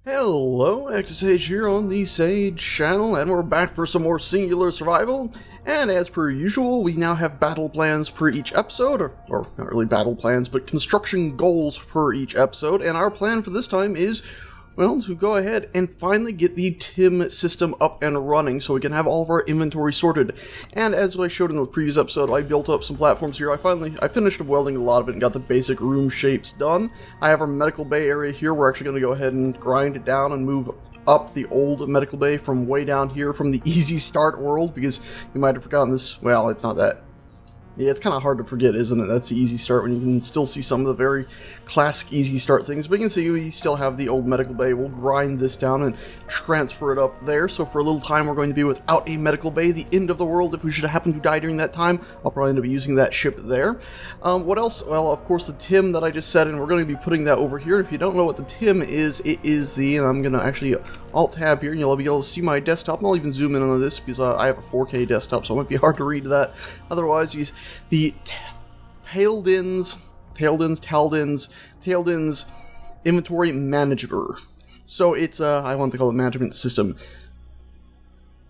Hello, Sage here on the Sage channel, and we're back for some more singular survival. And as per usual, we now have battle plans per each episode, or not really battle plans, but construction goals per each episode. And our plan for this time is, well, to go ahead and finally get the TIM system up and running so we can have all of our inventory sorted. And as I showed in the previous episode, I built up some platforms here. I finished welding a lot of it and got the basic room shapes done. I have our medical bay area here. We're actually going to go ahead and grind it down and move up the old medical bay from way down here from the easy start world, because you might have forgotten this. Well, it's not that. Yeah, it's kind of hard to forget, isn't it? That's the easy start when you can still see some of the very classic easy start things. But you can see we still have the old medical bay. We'll grind this down and transfer it up there. So for a little time, we're going to be without a medical bay. The end of the world, if we should happen to die during that time, I'll probably end up using that ship there. What else? Well, of course, the TIM that I just said, and we're going to be putting that over here. If you don't know what the TIM is, it is the, and I'm going to actually Alt-tab here, and you'll be able to see my desktop. And I'll even zoom in on this because I have a 4K desktop, so it might be hard to read that. Otherwise, use the Taledens inventory manager. So it's I want to call it management system.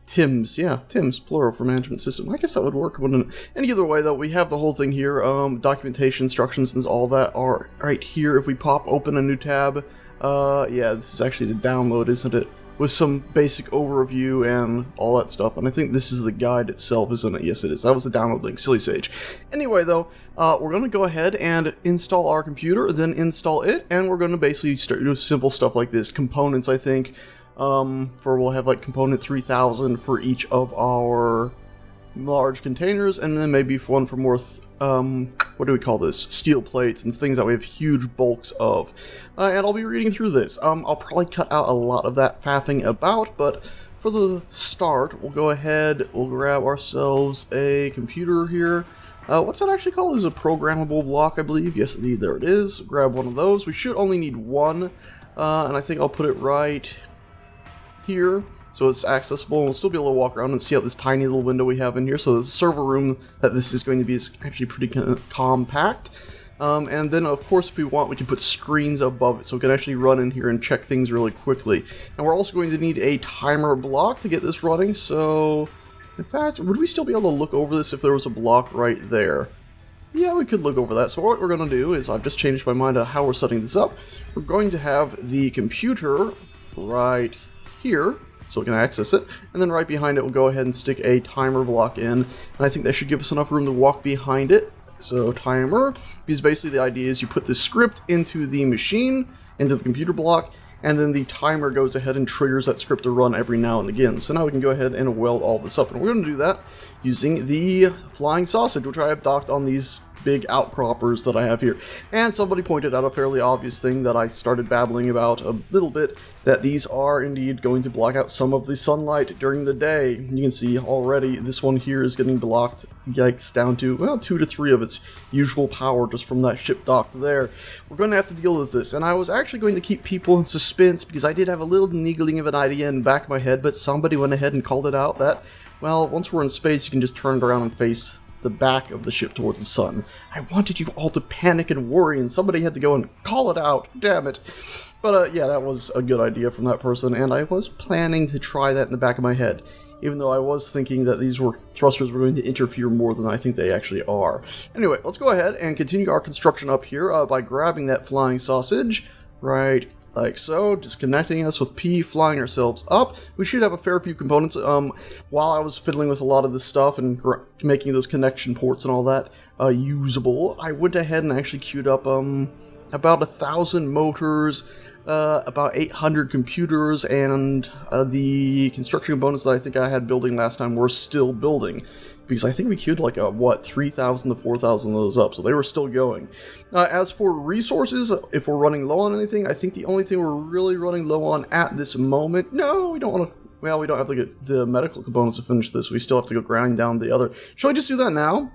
TIMS, yeah, TIMS, plural for management system. I guess that would work, wouldn't it? And either way, though, we have the whole thing here. Documentation, instructions, and all that are right here. If we pop open a new tab, yeah, this is actually the download, isn't it? With some basic overview and all that stuff. And I think this is the guide itself, isn't it? Yes, it is. That was the download link, silly Sage. Anyway, though, we're going to go ahead and install our computer, then install it, and we're going to basically start doing simple stuff like this. Components, I think, we'll have like component 3000 for each of our large containers, and then maybe one for more, what do we call this? Steel plates and things that we have huge bulks of. And I'll be reading through this. I'll probably cut out a lot of that faffing about, but for the start, we'll go ahead, we'll grab ourselves a computer here. What's that actually called? Is a programmable block, I believe. Yes, indeed, there it is. Grab one of those. We should only need one, and I think I'll put it right here, so it's accessible, and we'll still be able to walk around and see out this tiny little window we have in here. So the server room that this is going to be is actually pretty compact. And then, of course, if we want, we can put screens above it, so we can actually run in here and check things really quickly. And we're also going to need a timer block to get this running, so in fact, would we still be able to look over this if there was a block right there? Yeah, we could look over that. So what we're going to do is, I've just changed my mind on how we're setting this up. We're going to have the computer right here, so we can access it, and then right behind it we'll go ahead and stick a timer block in, and I think that should give us enough room to walk behind it. So timer, because basically the idea is you put the script into the machine, into the computer block, and then the timer goes ahead and triggers that script to run every now and again. So now we can go ahead and weld all this up, and we're going to do that using the flying sausage, which I have docked on these big outcroppers that I have here. And somebody pointed out a fairly obvious thing that I started babbling about a little bit, that these are indeed going to block out some of the sunlight during the day. You can see already this one here is getting blocked, yikes, down to, well, 2 to 3 of its usual power just from that ship docked there. We're going to have to deal with this, and I was actually going to keep people in suspense because I did have a little niggling of an idea in the back of my head, but somebody went ahead and called it out that, well, once we're in space, you can just turn it around and face the back of the ship towards the sun. I wanted you all to panic and worry, and somebody had to go and call it out. Damn it. But yeah, that was a good idea from that person, and I was planning to try that in the back of my head, even though I was thinking that these thrusters were going to interfere more than I think they actually are. Anyway, let's go ahead and continue our construction up here by grabbing that flying sausage right like so, disconnecting us with P, flying ourselves up. We should have a fair few components. While I was fiddling with a lot of this stuff and making those connection ports and all that usable, I went ahead and actually queued up about 1,000 motors, about 800 computers, and the construction components that I think I had building last time were still building, because I think we queued like 3,000 to 4,000 of those up, so they were still going. As for resources, if we're running low on anything, I think the only thing we're really running low on at this moment, no, we don't want to, well, we don't have to get the medical components to finish this, we still have to go grind down the other. Shall we just do that now?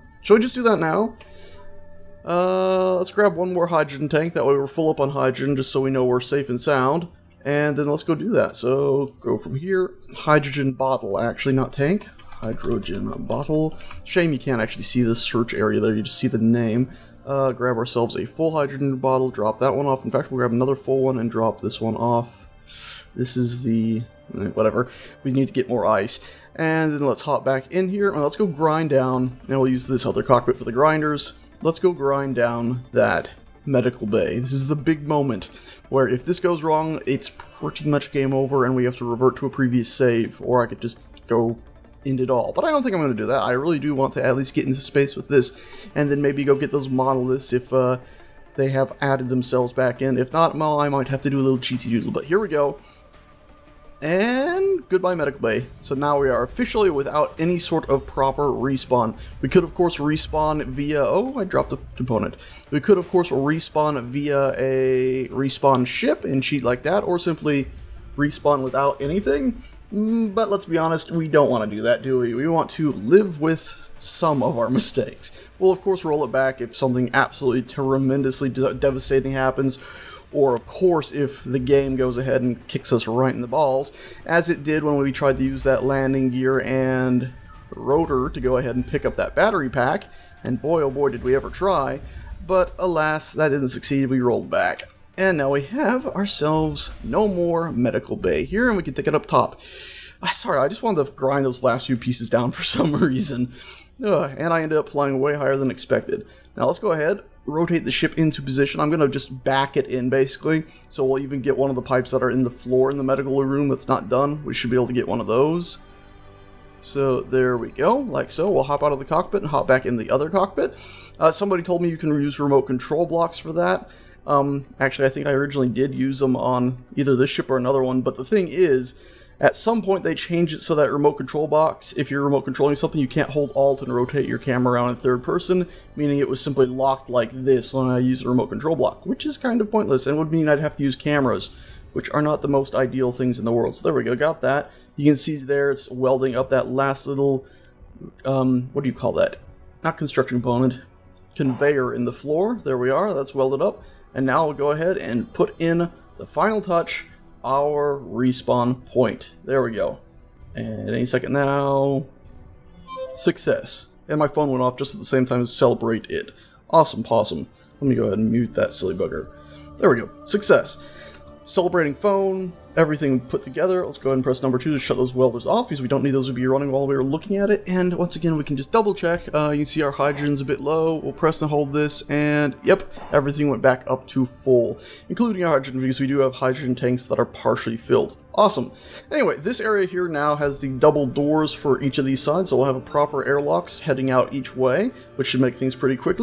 Let's grab one more hydrogen tank, that way we're full up on hydrogen, just so we know we're safe and sound. And then let's go do that. So, go from here, hydrogen bottle, actually not tank, hydrogen bottle. Shame you can't actually see the search area there, you just see the name. Grab ourselves a full hydrogen bottle, drop that one off. In fact, we'll grab another full one and drop this one off. This is the... whatever. We need to get more ice. And then let's hop back in here, and let's go grind down, and we'll use this other cockpit for the grinders. Let's go grind down that medical bay. This is the big moment where if this goes wrong, it's pretty much game over and we have to revert to a previous save, or I could just go end it all. But I don't think I'm going to do that. I really do want to at least get into space with this, and then maybe go get those monoliths if they have added themselves back in. If not, well, I might have to do a little cheaty doodle. But here we go. And goodbye medical bay. So now we are officially without any sort of proper respawn. We could of course respawn via... oh, I dropped a component. We could of course respawn via a respawn ship and cheat like that, or simply respawn without anything. But let's be honest, we don't want to do that, do we? We want to live with some of our mistakes. We'll of course roll it back if something absolutely tremendously devastating happens, or of course if the game goes ahead and kicks us right in the balls, as it did when we tried to use that landing gear and rotor to go ahead and pick up that battery pack, and boy oh boy did we ever try, but alas that didn't succeed, we rolled back. And now we have ourselves no more medical bay here, and we can take it up top. Sorry, I just wanted to grind those last few pieces down for some reason. And I ended up flying way higher than expected. Now let's go ahead, rotate the ship into position. I'm going to just back it in basically, so we'll even get one of the pipes that are in the floor in the medical room that's not done. We should be able to get one of those. So there we go, like so. We'll hop out of the cockpit and hop back in the other cockpit. Somebody told me you can use remote control blocks for that. Actually, I think I originally did use them on either this ship or another one, but the thing is, at some point they changed it so that remote control box, if you're remote controlling something, you can't hold Alt and rotate your camera around in third person, meaning it was simply locked like this when I used a remote control block, which is kind of pointless and would mean I'd have to use cameras, which are not the most ideal things in the world. So there we go, got that. You can see there it's welding up that last little, what do you call that? Not construction component, conveyor in the floor. There we are, that's welded up. And now we'll go ahead and put in the final touch, our respawn point. There we go. And any second now, success. And my phone went off just at the same time to celebrate it. Awesome possum. Let me go ahead and mute that silly bugger. There we go, success. Celebrating phone, everything put together. Let's go ahead and press number 2 to shut those welders off, because we don't need those to be running while we were looking at it. And once again, we can just double check. You can see our hydrogen's a bit low. We'll press and hold this, and yep, everything went back up to full, including our hydrogen, because we do have hydrogen tanks that are partially filled. Awesome. Anyway, this area here now has the double doors for each of these sides, so we'll have a proper airlocks heading out each way, which should make things pretty quick.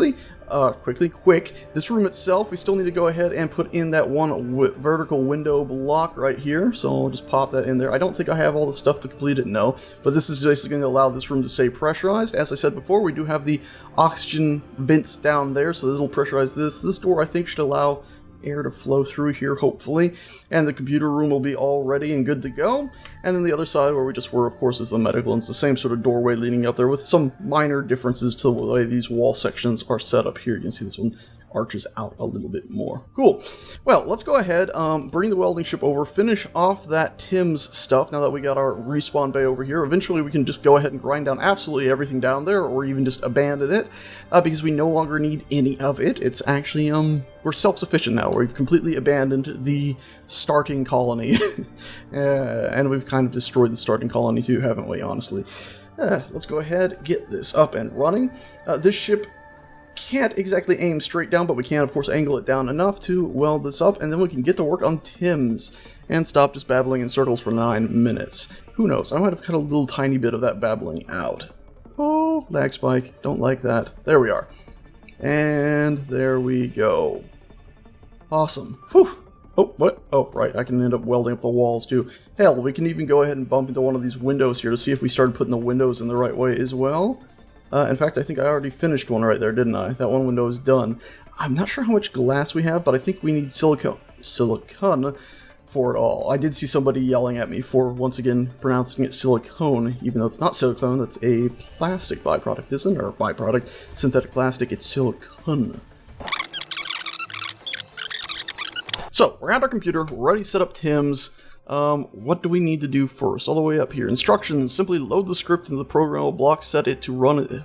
This room itself, we still need to go ahead and put in that one vertical window block right here, so I'll just pop that in there. I don't think I have all the stuff to complete it, no, but this is basically going to allow this room to stay pressurized. As I said before, we do have the oxygen vents down there, so this will pressurize this. This door I think should allow air to flow through here, hopefully, and the computer room will be all ready and good to go. And then the other side where we just were, of course, is the medical, and it's the same sort of doorway leading up there with some minor differences to the way these wall sections are set up here. You can see this one arches out a little bit more. Cool. Well, let's go ahead, bring the welding ship over, finish off that Tim's stuff now that we got our respawn bay over here. Eventually we can just go ahead and grind down absolutely everything down there, or even just abandon it, because we no longer need any of it. It's actually, we're self-sufficient now. We've completely abandoned the starting colony. And we've kind of destroyed the starting colony too, haven't we, honestly? Let's go ahead, get this up and running. This ship can't exactly aim straight down, but we can of course angle it down enough to weld this up, and then we can get to work on Tim's and stop just babbling in circles for 9 minutes. Who knows, I might have cut a little tiny bit of that babbling out. Oh, lag spike, don't like that. There we are. And there we go. Awesome. Whew. Oh, what? Oh, right, I can end up welding up the walls too. Hell, we can even go ahead and bump into one of these windows here to see if we started putting the windows in the right way as well. In fact, I think I already finished one right there, didn't I? That one window is done. I'm not sure how much glass we have, but I think we need silicone for it all. I did see somebody yelling at me for, once again, pronouncing it silicone, even though it's not silicone. That's a plastic byproduct, isn't it? Or byproduct, synthetic plastic, it's silicone. So, we're at our computer, we're ready to set up Tim's. What do we need to do first? All the way up here. Instructions, simply load the script into the programmable block, set it to run it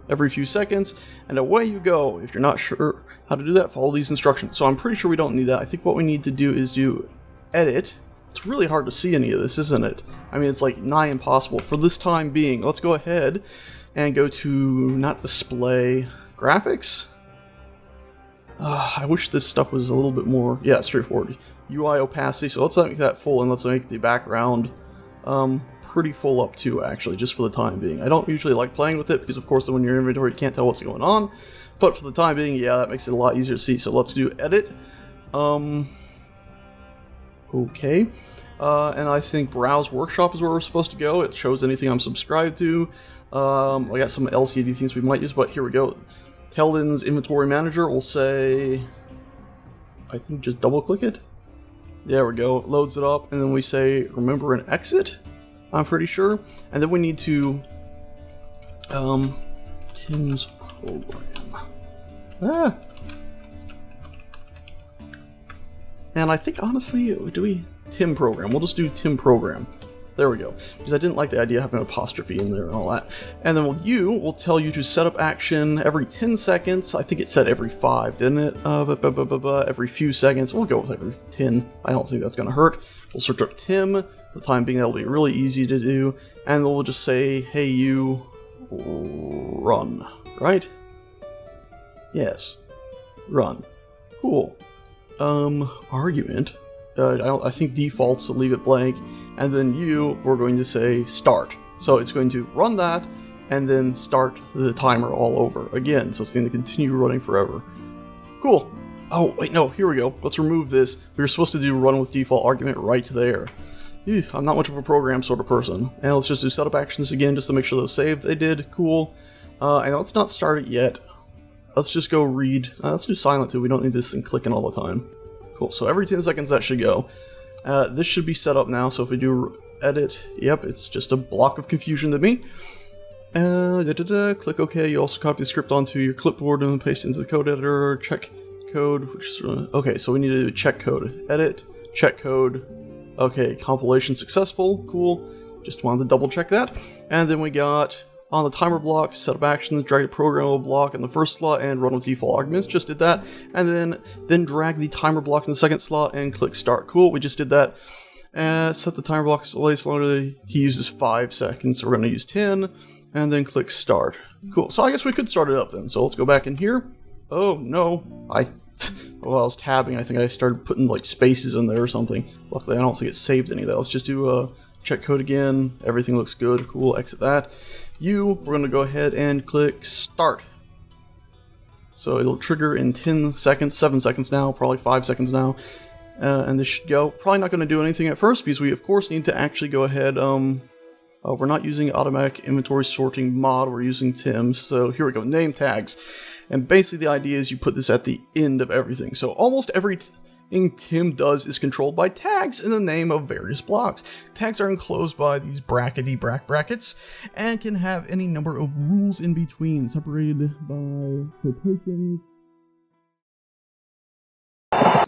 every few seconds, and away you go. If you're not sure how to do that, follow these instructions. So I'm pretty sure we don't need that. I think what we need to do is do edit, It's really hard to see any of this, isn't it? I mean, it's like nigh impossible for this time being. Let's go ahead and go to, not display, graphics? I wish this stuff was a little bit more, yeah, straightforward. UI opacity, so let's make that full, and let's make the background pretty full up too, actually, just for the time being. I don't usually like playing with it, because of course when you're in inventory you can't tell what's going on, but for the time being, yeah, that makes it a lot easier to see. So let's do edit. Okay. And I think browse workshop is where we're supposed to go. It shows anything I'm subscribed to. I got some LCD things we might use, but here we go. Taleden's inventory manager will say, I think just double click it. There we go, it loads it up, and then we say remember and exit, I'm pretty sure. And then we need to Tim's program. And I think honestly, do we Tim program? We'll just do Tim program. There we go. Because I didn't like the idea of having an apostrophe in there and all that. And then we'll tell you to set up action every 10 seconds. I think it said every 5, didn't it? Every few seconds. We'll go with every 10. I don't think that's going to hurt. We'll search up Tim. For the time being, that'll be really easy to do. And then we'll just say, hey, you, run. Right? Yes. Run. Cool. Argument. I think defaults will leave it blank. And then we're going to say start. So it's going to run that and then start the timer all over again. So it's going to continue running forever. Cool. Oh, wait, no, here we go. Let's remove this. We were supposed to do run with default argument right there. Ew, I'm not much of a program sort of person. And let's just do setup actions again just to make sure those saved. They did. Cool. And let's not start it yet. Let's just go read. Let's do silent too. We don't need this thing clicking all the time. Cool. So every 10 seconds that should go. This should be set up now, so if we do edit, yep, it's just a block of confusion to me. Click OK. You also copy the script onto your clipboard and paste it into the code editor. Check code, which is okay. So we need to do check code, edit, check code. Okay, compilation successful. Cool. Just wanted to double check that. And then we got on the timer block, set up actions, drag the programmable block in the first slot and run with default arguments. Just did that. And then drag the timer block in the second slot and click start. Cool, we just did that. Set the timer block delay slowly. He uses 5 seconds, so we're going to use 10. And then click start. Cool, so I guess we could start it up then. So let's go back in here. Oh, no. While I was tabbing, I think I started putting like spaces in there or something. Luckily, I don't think it saved any of that. Let's just do check code again. Everything looks good. Cool, exit that. We're going to go ahead and click start. So it'll trigger in 10 seconds, 7 seconds now, probably 5 seconds now. And this should go. Probably not going to do anything at first because we of course need to actually go ahead. We're not using automatic inventory sorting mod, we're using Tim. So here we go, name tags. And basically the idea is you put this at the end of everything. So almost everything Tim does is controlled by tags in the name of various blocks. Tags are enclosed by these brackets and can have any number of rules in between, separated by quotations.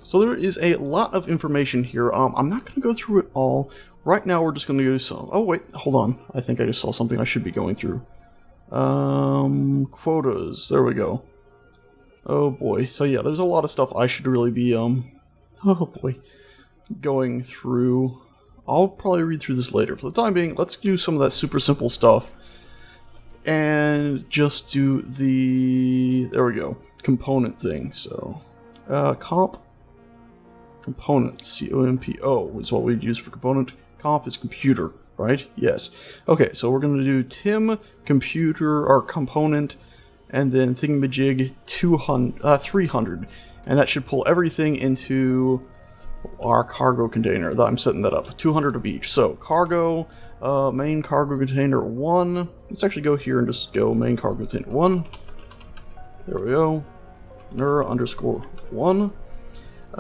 So there is a lot of information here. I'm not going to go through it all. Right now we're just going to do some... Oh wait, hold on. I think I just saw something I should be going through. Quotas. There we go. Oh boy. So yeah, there's a lot of stuff I should really be, oh boy, going through. I'll probably read through this later. For the time being, let's do some of that super simple stuff. And just do the... There we go. Component thing. So, component, C-O-M-P-O is what we'd use for component. Comp is computer, right? Yes. Okay, so we're going to do Tim, computer, or component, and then thingamajig 300. And that should pull everything into our cargo container. I'm setting that up. 200 of each. So, cargo, main cargo container 1. Let's actually go here and just go main cargo container 1. There we go. Nur underscore 1.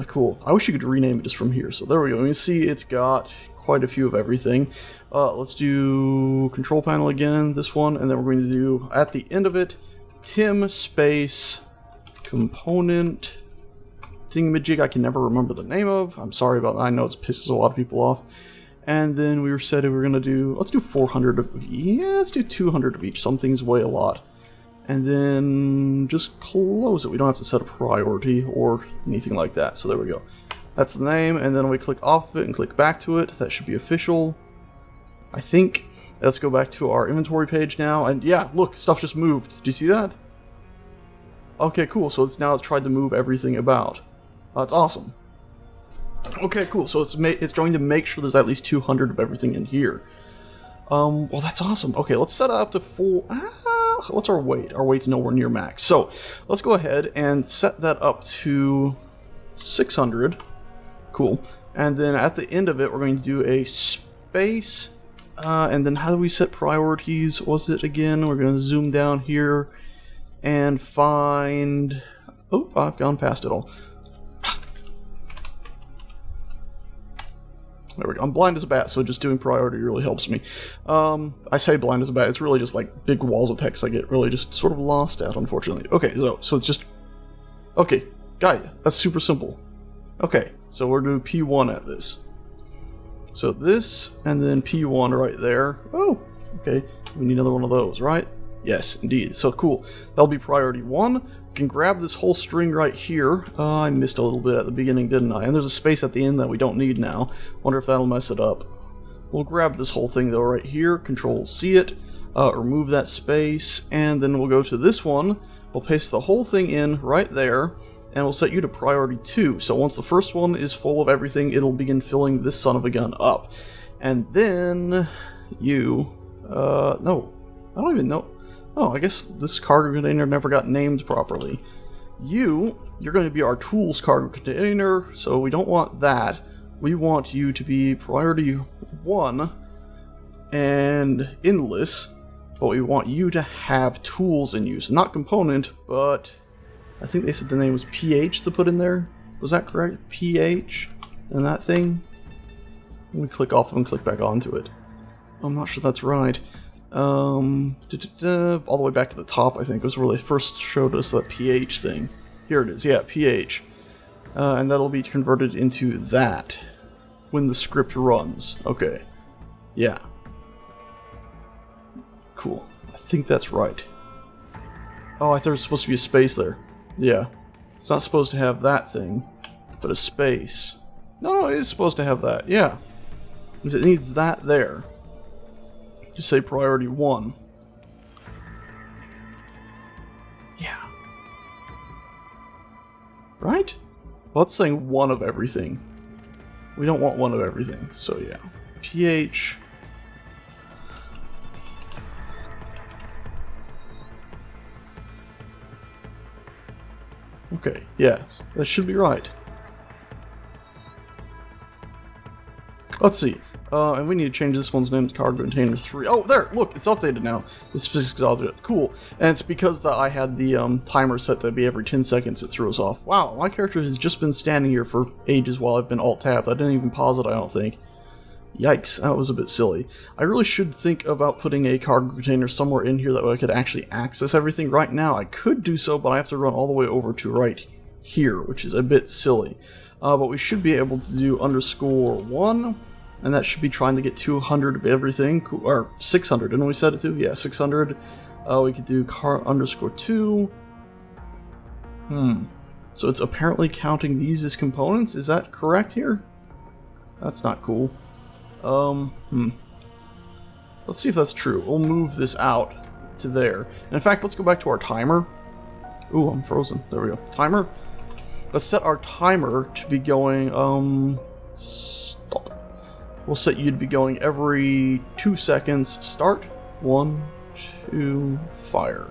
Cool. I wish you could rename it just from here. So there we go. You can see it's got quite a few of everything. Let's do control panel again, this one, and then we're going to do, at the end of it, Tim space component thingamajig I can never remember the name of. I'm sorry about that. I know it pisses a lot of people off. And then we said we were going to do, let's do 400 of, yeah, let's do 200 of each. Some things weigh a lot. And then just close it. We don't have to set a priority or anything like that. So there we go. That's the name, and then we click off of it and click back to it. That should be official, I think. Let's go back to our inventory page now, and yeah, look, stuff just moved. Do you see that? Okay, cool, so it's tried to move everything about. That's awesome. Okay, cool, so it's going to make sure there's at least 200 of everything in here. Well, that's awesome. Okay, let's set it up to full... what's our weight? Our weight's nowhere near max. So, let's go ahead and set that up to 600. Cool. And then at the end of it, we're going to do a space. And then how do we set priorities? Was it again? We're going to zoom down here and find... Oh, I've gone past it all. There we go. I'm blind as a bat, so just doing priority really helps me. I say blind as a bat, it's really just like big walls of text I get really just sort of lost at, unfortunately. Okay, so it's just... Okay, got ya. That's super simple. Okay, so we're doing P1 at this. So this, and then P1 right there. Oh, okay. We need another one of those, right? Yes, indeed. So cool. That'll be priority 1. We can grab this whole string right here. I missed a little bit at the beginning, didn't I? And there's a space at the end that we don't need now. Wonder if that'll mess it up. We'll grab this whole thing though right here. Control-C it. Remove that space. And then we'll go to this one. We'll paste the whole thing in right there. And we'll set you to priority 2. So once the first one is full of everything, it'll begin filling this son of a gun up. And then you... no. I don't even know. Oh, I guess this cargo container never got named properly. You're going to be our tools cargo container, so we don't want that. We want you to be priority 1 and endless, but we want you to have tools in use. Not component, but I think they said the name was PH to put in there. Was that correct? PH and that thing? Let me click off and click back onto it. I'm not sure that's right. All the way back to the top, I think, was where they first showed us that PH thing. Here it is, yeah, PH. And that'll be converted into that when the script runs. Okay. Yeah. Cool. I think that's right. Oh, I thought there was supposed to be a space there. Yeah. It's not supposed to have that thing, but a space. No, it is supposed to have that, yeah. Because it needs that there. Just say priority 1. Yeah. Right? Well, it's saying 1 of everything. We don't want 1 of everything, so yeah. PH. Okay, yeah, that should be right. Let's see. And we need to change this one's name to cargo container 3. Oh, there! Look, it's updated now. This physics object. Cool. And it's because I had the timer set to be every 10 seconds it threw us off. Wow, my character has just been standing here for ages while I've been alt-tabbed. I didn't even pause it, I don't think. Yikes, that was a bit silly. I really should think about putting a cargo container somewhere in here that way I could actually access everything. Right now, I could do so, but I have to run all the way over to right here, which is a bit silly. But we should be able to do _1. And that should be trying to get 200 of everything, or 600, didn't we set it to? Yeah, 600. We could do car_2. So it's apparently counting these as components, is that correct here? That's not cool. Let's see if that's true. We'll move this out to there. And in fact, let's go back to our timer. Ooh, I'm frozen. There we go. Timer. Let's set our timer to be going, stop. We'll set you to be going every 2 seconds. Start. 1, 2, fire.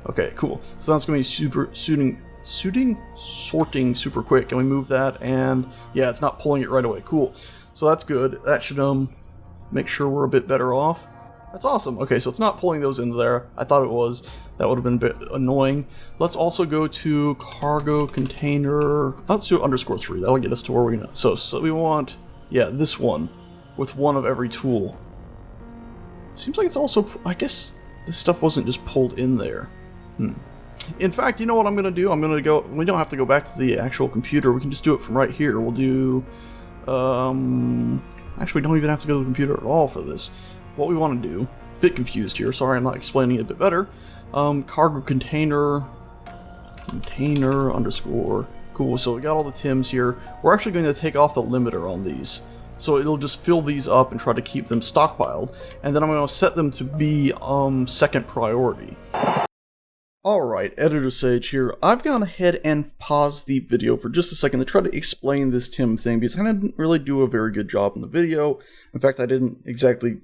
Okay, cool. So that's going to be sorting super quick. Can we move that? And yeah, it's not pulling it right away. Cool. So that's good. That should make sure we're a bit better off. That's awesome. Okay, so it's not pulling those into there. I thought it was. That would have been a bit annoying. Let's also go to cargo container. Let's do _3. That'll get us to where we know. So we want, yeah, this one with 1 of every tool. Seems like it's also, I guess this stuff wasn't just pulled in there. In fact, you know what I'm going to do? I'm going to go, we don't have to go back to the actual computer. We can just do it from right here. We'll do, actually we don't even have to go to the computer at all for this. What we want to do, a bit confused here, sorry I'm not explaining it a bit better. Cargo container, _, Cool, so we got all the Tims here. We're actually going to take off the limiter on these. So it'll just fill these up and try to keep them stockpiled. And then I'm going to set them to be second priority. Alright, Editor Sage here. I've gone ahead and paused the video for just a second to try to explain this Tim thing, because I didn't really do a very good job in the video. In fact, I didn't exactly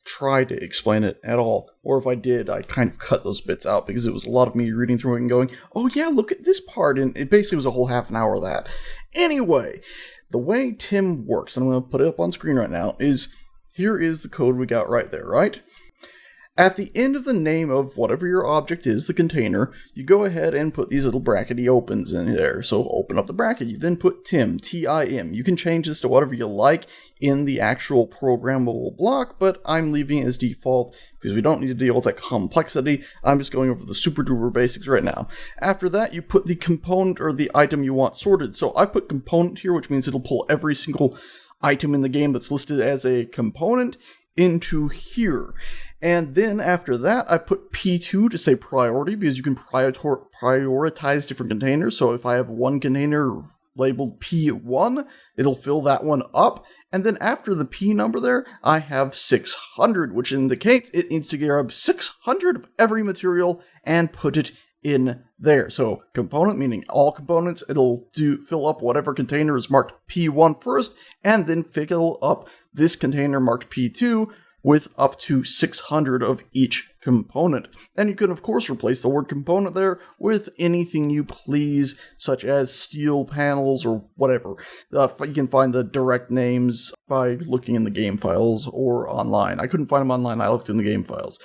try to explain it at all. Or if I did, I kind of cut those bits out, because it was a lot of me reading through it and going, oh yeah, look at this part, and it basically was a whole half an hour of that. Anyway, the way Tim works, and I'm going to put it up on screen right now, is here is the code we got right there, right? At the end of the name of whatever your object is, the container, you go ahead and put these little brackety opens in there. So open up the bracket, you then put Tim, T-I-M. You can change this to whatever you like in the actual programmable block, but I'm leaving it as default because we don't need to deal with that complexity. I'm just going over the super duper basics right now. After that, you put the component or the item you want sorted. So I put component here, which means it'll pull every single item in the game that's listed as a component into here. And then after that, I put P2 to say priority, because you can prioritize different containers. So if I have one container labeled P1, it'll fill that one up. And then after the P number there, I have 600, which indicates it needs to grab 600 of every material and put it in there. So component, meaning all components, it'll fill up whatever container is marked P1 first, and then fill up this container marked P2 with up to 600 of each component. And you can of course replace the word component there with anything you please, such as steel panels or whatever. You can find the direct names by looking in the game files or online. I couldn't find them online, I looked in the game files.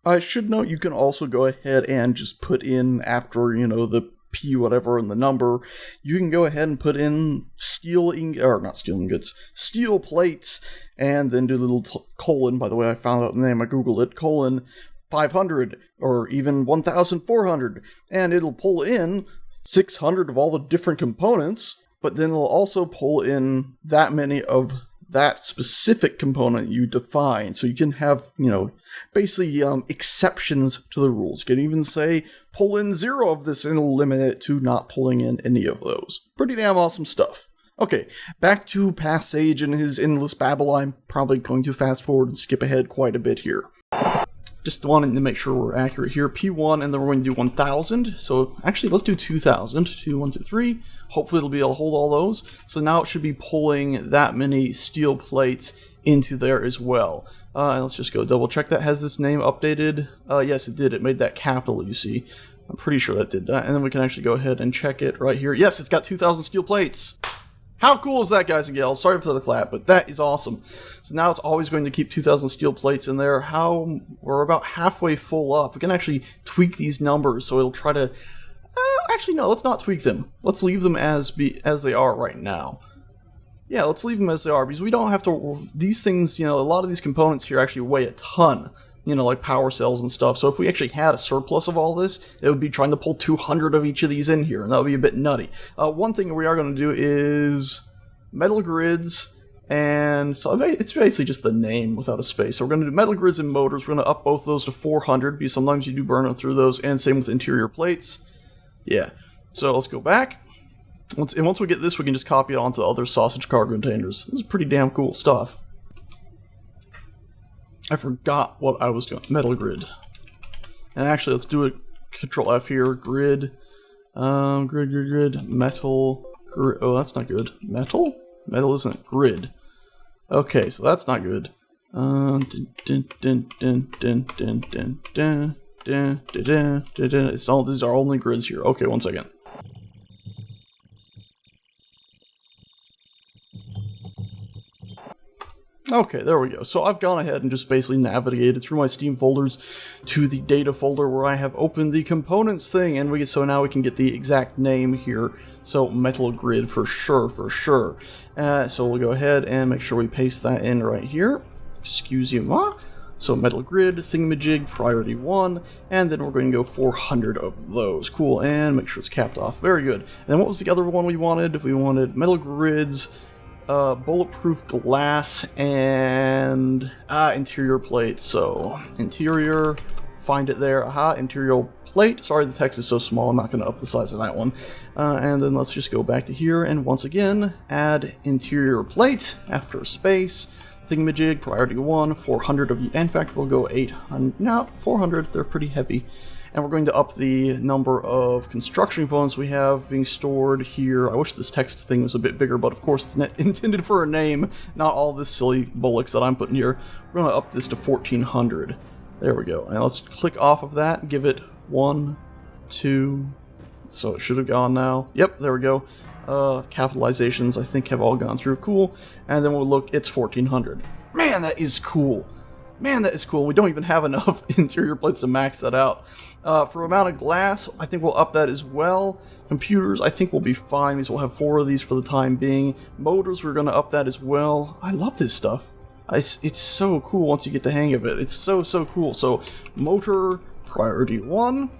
I should note you can also go ahead and just put in after, the P whatever and the number, you can go ahead and put in steel plates, and then do a little colon. By the way, I found out the name, I googled it, colon 500 or even 1400, and it'll pull in 600 of all the different components, but then it'll also pull in that many of that specific component you define. So you can have, basically exceptions to the rules. You can even say pull in 0 of this and it'll limit it to not pulling in any of those. Pretty damn awesome stuff. Okay, back to past Sage and his endless babble. I'm probably going to fast forward and skip ahead quite a bit here. Just wanting to make sure we're accurate here. P1, and then we're going to do 1000. So actually, let's do 2000. 2, 1, 2, 3. Hopefully it'll be able to hold all those. So now it should be pulling that many steel plates into there as well. And let's just go double check that. Has this name updated? Yes, it did. It made that capital, you see. I'm pretty sure that did that. And then we can actually go ahead and check it right here. Yes, it's got 2000 steel plates. How cool is that, guys and gals? Sorry for the clap, but that is awesome. So now it's always going to keep 2000 steel plates in there. We're about halfway full up. We can actually tweak these numbers, so it'll try to... actually, no, let's not tweak them. Let's leave them as they are right now. Yeah, let's leave them as they are, because we don't have to... These things, a lot of these components here actually weigh a ton. Like power cells and stuff. So if we actually had a surplus of all this, it would be trying to pull 200 of each of these in here, and that would be a bit nutty. One thing we are going to do is metal grids, and so it's basically just the name without a space. So we're going to do metal grids and motors. We're going to up both of those to 400, because sometimes you do burn through those, and same with interior plates. Yeah, so let's go back. Once we get this, we can just copy it onto the other sausage cargo containers. This is pretty damn cool stuff. I forgot what I was doing. Metal grid. And actually, let's do it. Control F here. Grid. Grid. Metal. Grid. Oh, that's not good. Metal? Metal isn't grid. Okay, so that's not good. These are only grids here. Okay, one second. Okay, there we go. So I've gone ahead and just basically navigated through my Steam folders to the data folder where I have opened the components thing, and so now we can get the exact name here. So metal grid for sure. So we'll go ahead and make sure we paste that in right here. Excusez-moi. So metal grid, thingamajig, priority 1, and then we're going to go 400 of those. Cool, and make sure it's capped off. Very good. And then what was the other one we wanted? We wanted metal grids, bulletproof glass, and interior plates. So interior find it there. Aha, interior plate. Sorry, the text is so small, I'm not going to up the size of that one. And then let's just go back to here, and once again, add interior plate after space. Thingamajig, priority 1, 400 of you. In fact, we'll go 800. No, 400, they're pretty heavy. And we're going to up the number of construction components we have being stored here. I wish this text thing was a bit bigger, but of course it's intended for a name, not all this silly bullocks that I'm putting here. We're going to up this to 1400. There we go. And let's click off of that and give it 1, 2. So it should have gone now. Yep, there we go. Capitalizations, I think, have all gone through. Cool. And then we'll look, it's 1400. Man, that is cool. Man, that is cool. We don't even have enough interior plates to max that out. For amount of glass, I think we'll up that as well. Computers, I think we'll be fine because we'll have 4 of these for the time being. Motors, we're going to up that as well. I love this stuff. It's so cool once you get the hang of it. It's so cool. So, motor, priority 1.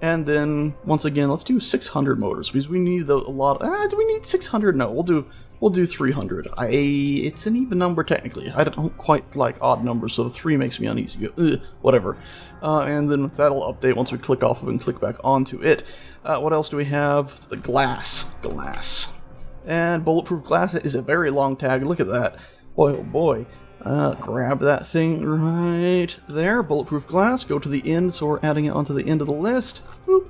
And then, once again, let's do 600 motors because we need a lot. Do we need 600? No, we'll do 300. It's an even number technically. I don't quite like odd numbers, so 3 makes me uneasy. Whatever. And then that'll update once we click off of it and click back onto it. What else do we have? The glass. And bulletproof glass is a very long tag. Look at that. Boy, oh boy. Grab that thing right there. Bulletproof glass. Go to the end, so we're adding it onto the end of the list. Boop.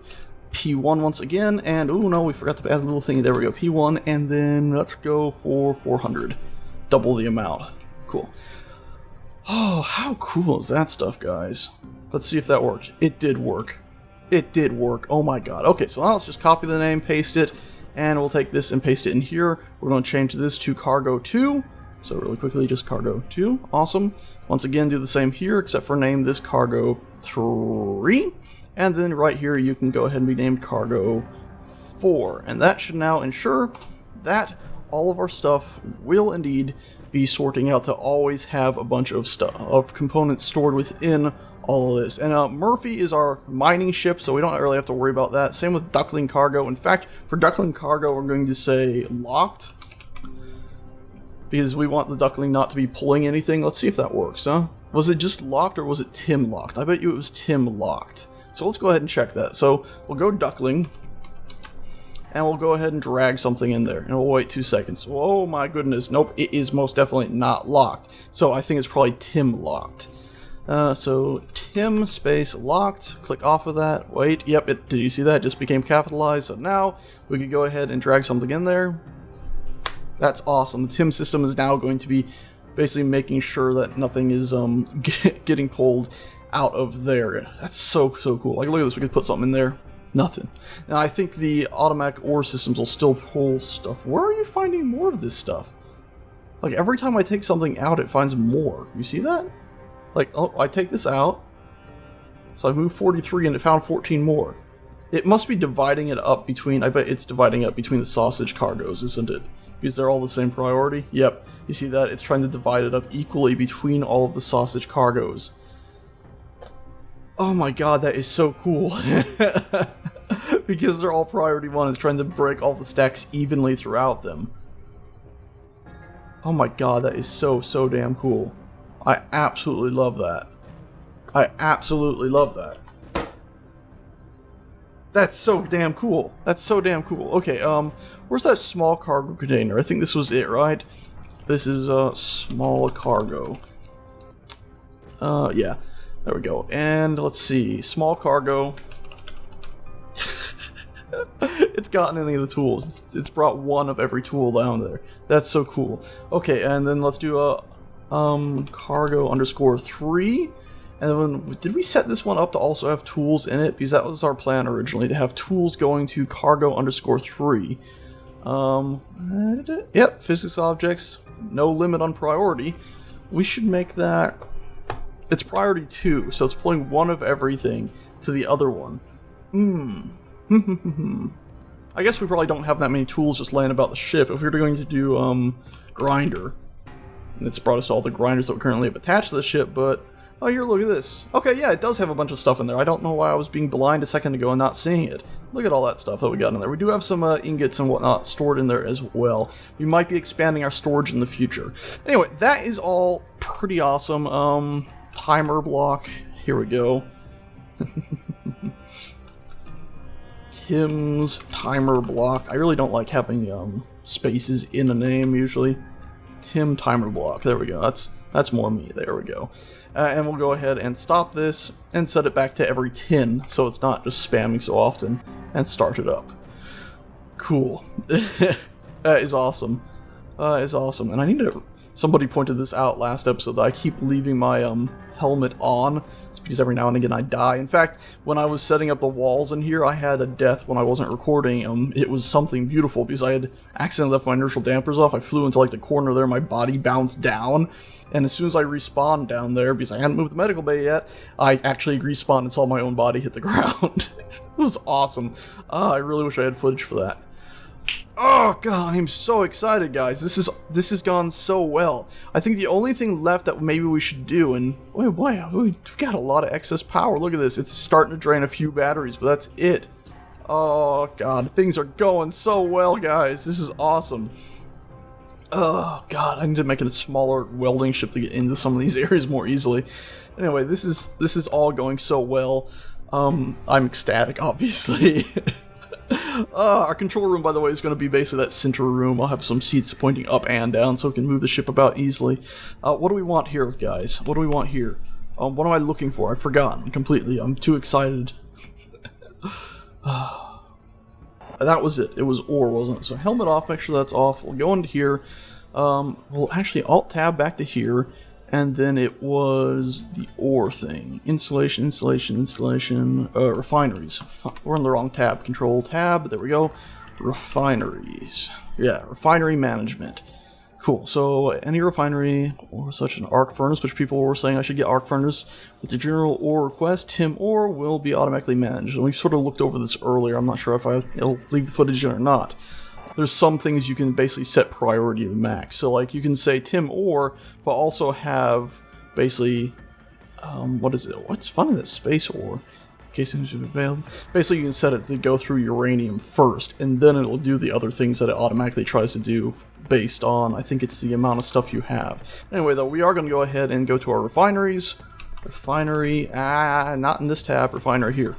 P1 once again, and oh no, we forgot to add a little thingy. There we go, P1, and then let's go for 400. Double the amount. Cool. Oh, how cool is that stuff, guys? Let's see if that worked. It did work. It did work. Oh my god. Okay, so now let's just copy the name, paste it, and we'll take this and paste it in here. We're going to change this to Cargo 2. So really quickly, just Cargo 2. Awesome. Once again, do the same here, except for name this Cargo 3. And then right here, you can go ahead and be named Cargo 4. And that should now ensure that all of our stuff will indeed be sorting out to always have a bunch of components stored within all of this. And Murphy is our mining ship, so we don't really have to worry about that. Same with Duckling Cargo. In fact, for Duckling Cargo, we're going to say locked, because we want the Duckling not to be pulling anything. Let's see if that works, huh? Was it just locked or was it Tim locked? I bet you it was Tim locked. So let's go ahead and check that. So we'll go Duckling, and we'll go ahead and drag something in there, and we'll wait 2 seconds. Oh my goodness, nope, it is most definitely not locked. So I think it's probably Tim locked. So Tim space locked, click off of that, wait, yep, did you see that? It just became capitalized. So now we can go ahead and drag something in there. That's awesome. The Tim system is now going to be basically making sure that nothing is getting pulled out of there. That's so cool. Like, look at this, we could put something in there. Nothing. Now I think the automatic ore systems will still pull stuff. Where are you finding more of this stuff? Like, every time I take something out, it finds more. You see that? Like, oh, I take this out, so I moved 43 and it found 14 more. It must be dividing it up between, I bet it's dividing up between the sausage cargoes, isn't it? Because they're all the same priority? Yep. You see that? It's trying to divide it up equally between all of the sausage cargoes. Oh my god, that is so cool. Because they're all priority 1, it's trying to break all the stacks evenly throughout them. Oh my god, that is so damn cool. I absolutely love that. I absolutely love that. That's so damn cool. That's so damn cool. Okay, where's that small cargo container? I think this was it, right? This is a small cargo. Yeah. There we go. And let's see. Small cargo. It's gotten any of the tools. It's brought one of every tool down there. That's so cool. Okay, and then let's do a cargo underscore 3. And then did we set this one up to also have tools in it? Because that was our plan originally, to have tools going to cargo underscore 3. Yep, physics objects, no limit on priority. We should make that, it's priority 2, so it's pulling one of everything to the other one. I guess we probably don't have that many tools just laying about the ship. If we were going to do grinder, and it's brought us to all the grinders that we currently have attached to the ship, but oh, here, look at this. Okay, yeah, it does have a bunch of stuff in there. I don't know why I was being blind a second ago and not seeing it. Look at all that stuff that we got in there. We do have some ingots and whatnot stored in there as well. We might be expanding our storage in the future. Anyway, that is all pretty awesome. Timer block. Here we go. Tim's timer block. I really don't like having spaces in a name usually. Tim timer block. There we go. That's more me. There we go. And we'll go ahead and stop this and set it back to every 10 so it's not just spamming so often, and start it up. Cool. That is awesome. Is awesome. And I need to... Somebody pointed this out last episode that I keep leaving my helmet on. It's because every now and again I die. In fact, when I was setting up the walls in here, I had a death when I wasn't recording. It was something beautiful because I had accidentally left my inertial dampers off. I flew into like the corner there, my body bounced down, and as soon as I respawned down there, because I hadn't moved the medical bay yet, I actually respawned and saw my own body hit the ground. It was awesome. I really wish I had footage for that. Oh god, I'm so excited, guys. This has gone so well. I think the only thing left that maybe we should do, and wait, we've got a lot of excess power. Look at this. It's starting to drain a few batteries, but that's it. Oh god, things are going so well, guys. This is awesome. Oh god, I need to make it a smaller welding ship to get into some of these areas more easily. Anyway, this is all going so well. I'm ecstatic, obviously. Our control room, by the way, is going to be basically that center room. I'll have some seats pointing up and down so we can move the ship about easily. What do we want here, guys? What do we want here? What am I looking for? I've forgotten completely. I'm too excited. That was it. It was ore, wasn't it? So helmet off, make sure that's off. We'll go into here. We'll actually Alt-Tab back to here. And then it was the ore thing. Installation, refineries. We're on the wrong tab. Control tab, there we go. Refineries. Yeah, refinery management. Cool, so any refinery or such an arc furnace, which people were saying I should get arc furnace. With the general ore request, Tim ore will be automatically managed. And we sort of looked over this earlier. I'm not sure if I'll leave the footage in or not. There's some things you can basically set priority to max. So like you can say Tim ore, but also have basically, what is it? What's fun in that space ore? In case it's available. Basically you can set it to go through uranium first, and then it'll do the other things that it automatically tries to do based on, I think it's the amount of stuff you have. Anyway though, we are going to go ahead and go to our refineries. Refinery, not in this tab, refinery here.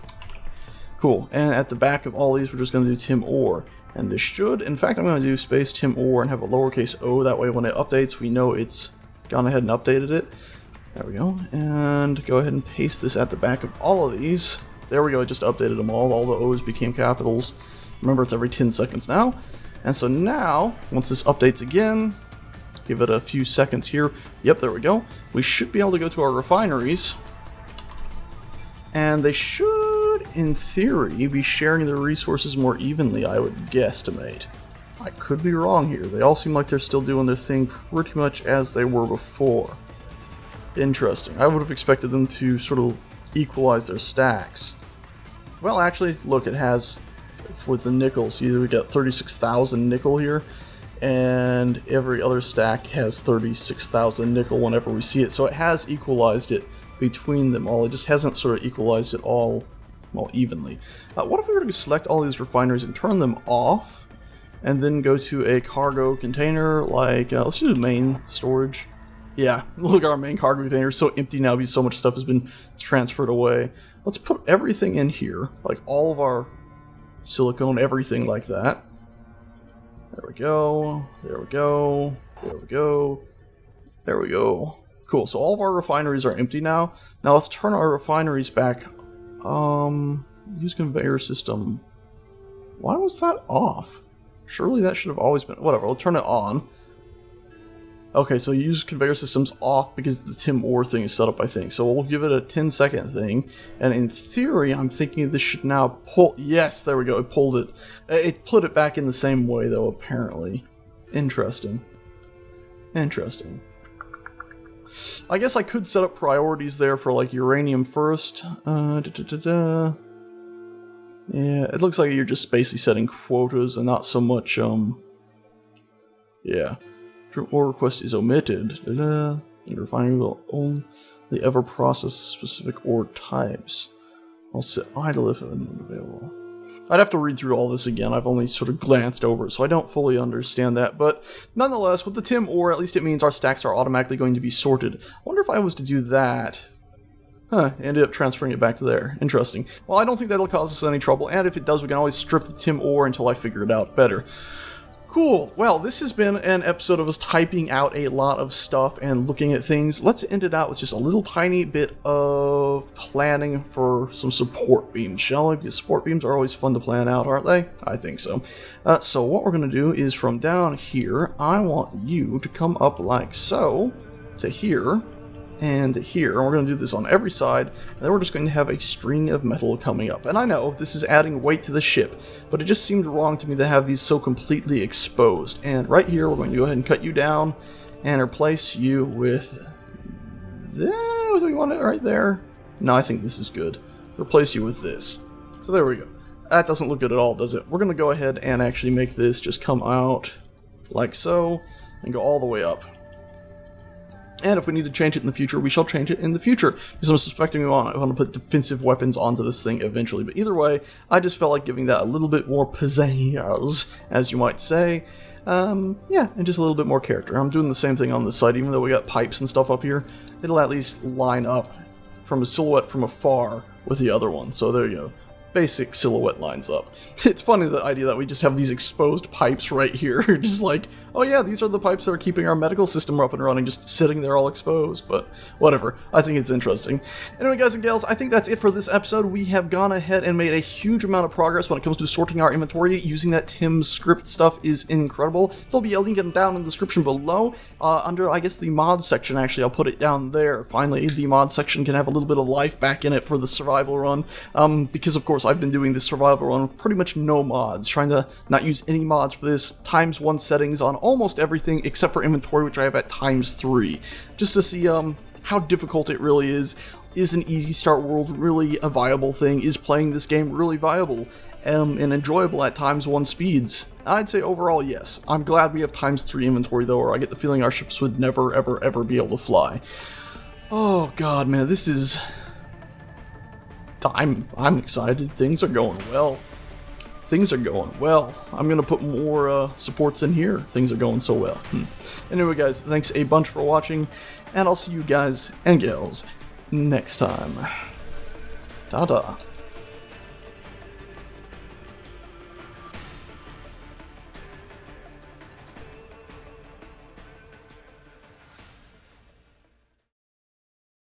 Cool, and at the back of all these we're just going to do Tim ore. And this should, in fact, I'm going to do space Tim ore and have a lowercase o, that way when it updates we know it's gone ahead and updated it. There we go, and go ahead and paste this at the back of all of these. There we go, it just updated them all the o's became capitals. Remember, it's every 10 seconds now. And so now, once this updates again, give it a few seconds here. Yep, there we go. We should be able to go to our refineries. And they should, in theory, be sharing their resources more evenly, I would guesstimate. I could be wrong here. They all seem like they're still doing their thing pretty much as they were before. Interesting. I would have expected them to sort of equalize their stacks. Well, actually, look, it has, with the nickel, see, we got 36,000 nickel here, and every other stack has 36,000 nickel whenever we see it, so it has equalized it between them all. It just hasn't sort of equalized it all evenly. What if we were to select all these refineries and turn them off, and then go to a cargo container, like, let's do main storage. Yeah, look, our main cargo container is so empty now because so much stuff has been transferred away. Let's put everything in here, like all of our silicone, everything like that. There we go, there we go, there we go, there we go. Cool, so all of our refineries are empty now. Now let's turn our refineries back. Use conveyor system. Why was that off? Surely that should have always been, whatever, we'll turn it on. Okay, so use conveyor systems off because the Tim ore thing is set up, I think. So we'll give it a 10-second thing. And in theory, I'm thinking this should now pull, yes, there we go, it pulled it. It put it back in the same way though, apparently. Interesting. Interesting. I guess I could set up priorities there for like uranium first. Yeah, it looks like you're just basically setting quotas and not so much, yeah. Ore request is omitted. The refinery will only ever process specific ore types. I'll sit idle if available. I'd have to read through all this again. I've only sort of glanced over it, so I don't fully understand that. But nonetheless, with the Tim ore, at least it means our stacks are automatically going to be sorted. I wonder if I was to do that. Huh, ended up transferring it back to there. Interesting. Well, I don't think that'll cause us any trouble, and if it does, we can always strip the Tim ore until I figure it out better. Cool. Well, this has been an episode of us typing out a lot of stuff and looking at things. Let's end it out with just a little tiny bit of planning for some support beams, shall we? Because support beams are always fun to plan out, aren't they? I think so. So what we're going to do is from down here, I want you to come up like so to here. And here, and we're going to do this on every side, and then we're just going to have a string of metal coming up. And I know this is adding weight to the ship, but it just seemed wrong to me to have these so completely exposed. And right here, we're going to go ahead and cut you down and replace you with... Do we want it right there? No, I think this is good. Replace you with this. So there we go. That doesn't look good at all, does it? We're going to go ahead and actually make this just come out like so, and go all the way up. And if we need to change it in the future, we shall change it in the future. Because I'm suspecting we want to put defensive weapons onto this thing eventually. But either way, I just felt like giving that a little bit more pizzazz, as you might say. Yeah, and just a little bit more character. I'm doing the same thing on this side, even though we got pipes and stuff up here. It'll at least line up from a silhouette from afar with the other one. So there you go. Basic silhouette lines up. It's funny, the idea that we just have these exposed pipes right here. Just like, oh yeah, these are the pipes that are keeping our medical system up and running, just sitting there all exposed. But whatever, I think it's interesting. Anyway, guys and gals, I think that's it for this episode. We have gone ahead and made a huge amount of progress when it comes to sorting our inventory. Using that Tim script stuff is incredible. There'll be a link down in the description below. Under, I guess, the mod section, actually, I'll put it down there. Finally, the mod section can have a little bit of life back in it for the survival run. Because, of course, I've been doing this survival run with pretty much no mods, trying to not use any mods for this, ×1 settings on almost everything except for inventory, which I have at ×3, just to see how difficult it really is. Is an easy start world really a viable thing? Is playing this game really viable and enjoyable at ×1 speeds? I'd say overall yes. I'm glad we have ×3 inventory though, or I get the feeling our ships would never ever be able to fly. Oh god, man, this is... I'm excited. Things are going well. Things are going well. I'm gonna put more supports in here. Things are going so well. Anyway, guys, thanks a bunch for watching, and I'll see you guys and gals next time. Ta-ta.